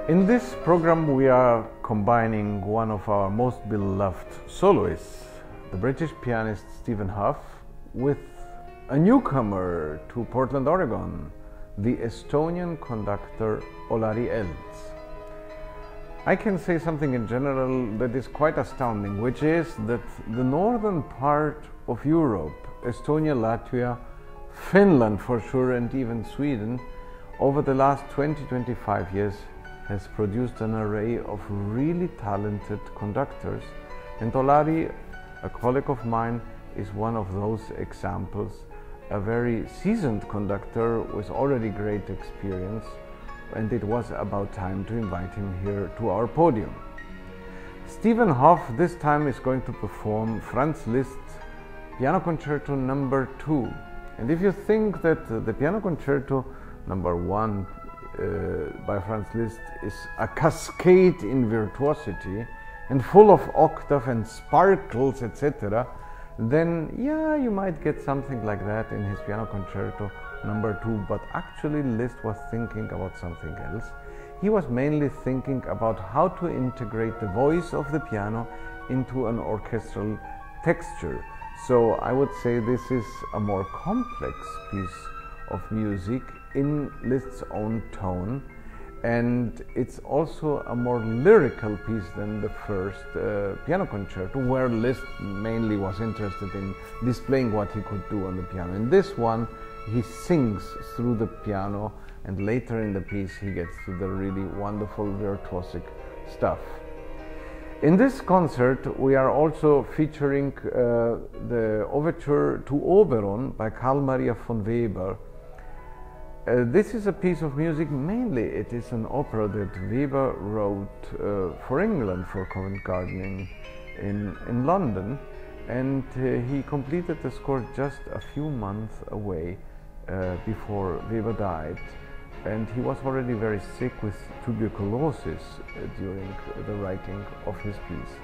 In this program we are combining one of our most beloved soloists, the British pianist Stephen Hough, with a newcomer to Portland, Oregon, the Estonian conductor Olari Elts. I can say something in general that is quite astounding, which is that the northern part of Europe, Estonia, Latvia, Finland for sure, and even Sweden, over the last 20-25 years has produced an array of really talented conductors, and Olari, a colleague of mine, is one of those examples, a very seasoned conductor with already great experience, and it was about time to invite him here to our podium. Stephen Hough this time is going to perform Franz Liszt's Piano Concerto No. 2. And if you think that the Piano Concerto No. 1 by Franz Liszt is a cascade in virtuosity and full of octave and sparkles, etc., then yeah, you might get something like that in his Piano Concerto No. 2, but actually Liszt was thinking about something else. He was mainly thinking about how to integrate the voice of the piano into an orchestral texture. So I would say this is a more complex piece of music in Liszt's own tone, and it's also a more lyrical piece than the first piano concerto, where Liszt mainly was interested in displaying what he could do on the piano. In this one, he sings through the piano, and later in the piece he gets to the really wonderful virtuosic stuff. In this concert we are also featuring the overture to Oberon by Kalmar von Weber. This is a piece of music, mainly it is an opera that Weber wrote for England, for Covent Garden in London, and he completed the score just a few months away before Weber died, and he was already very sick with tuberculosis during the writing of his piece.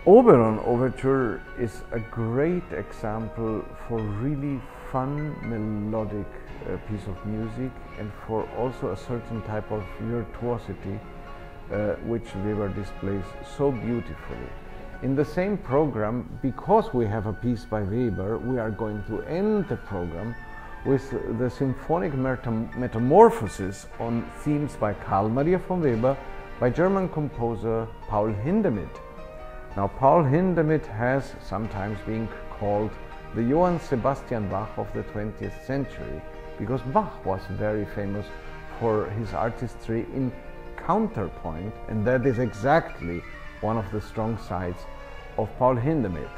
Oberon Overture is a great example for really fun, melodic piece of music, and for also a certain type of virtuosity which Weber displays so beautifully. In the same program, because we have a piece by Weber, we are going to end the program with the symphonic metamorphosis on themes by Kalmar von Weber by German composer Paul Hindemith. Now, Paul Hindemith has sometimes been called the Johann Sebastian Bach of the 20th century, because Bach was very famous for his artistry in counterpoint, and that is exactly one of the strong sides of Paul Hindemith.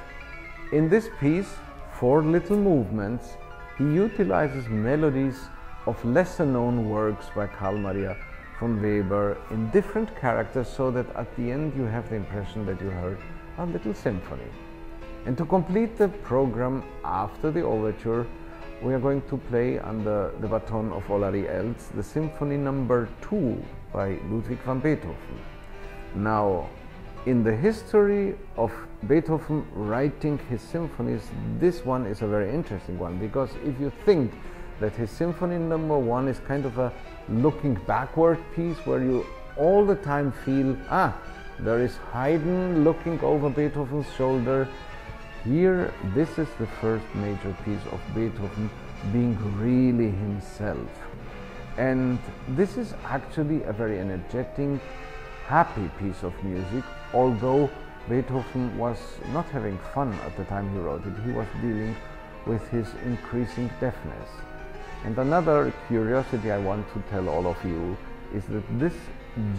In this piece, 4 little movements, he utilizes melodies of lesser known works by Kalmar von Weber in different characters, so that at the end you have the impression that you heard a little symphony. And to complete the program after the overture, we are going to play under the baton of Olari Elts the Symphony No. 2 by Ludwig van Beethoven. Now, in the history of Beethoven writing his symphonies, this one is a very interesting one, because if you think that his Symphony No. 1 is kind of a looking backward piece where you all the time feel, there is Haydn looking over Beethoven's shoulder. Here, this is the first major piece of Beethoven being really himself. And this is actually a very energetic, happy piece of music, although Beethoven was not having fun at the time he wrote it. He was dealing with his increasing deafness. And another curiosity I want to tell all of you is that this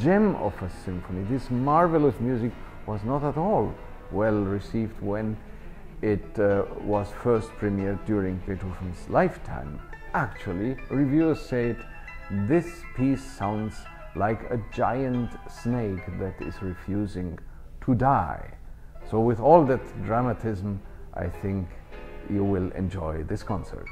gem of a symphony, this marvelous music, was not at all well received when it was first premiered during Beethoven's lifetime. Actually, reviewers said this piece sounds like a giant snake that is refusing to die. So with all that dramatism, I think you will enjoy this concert.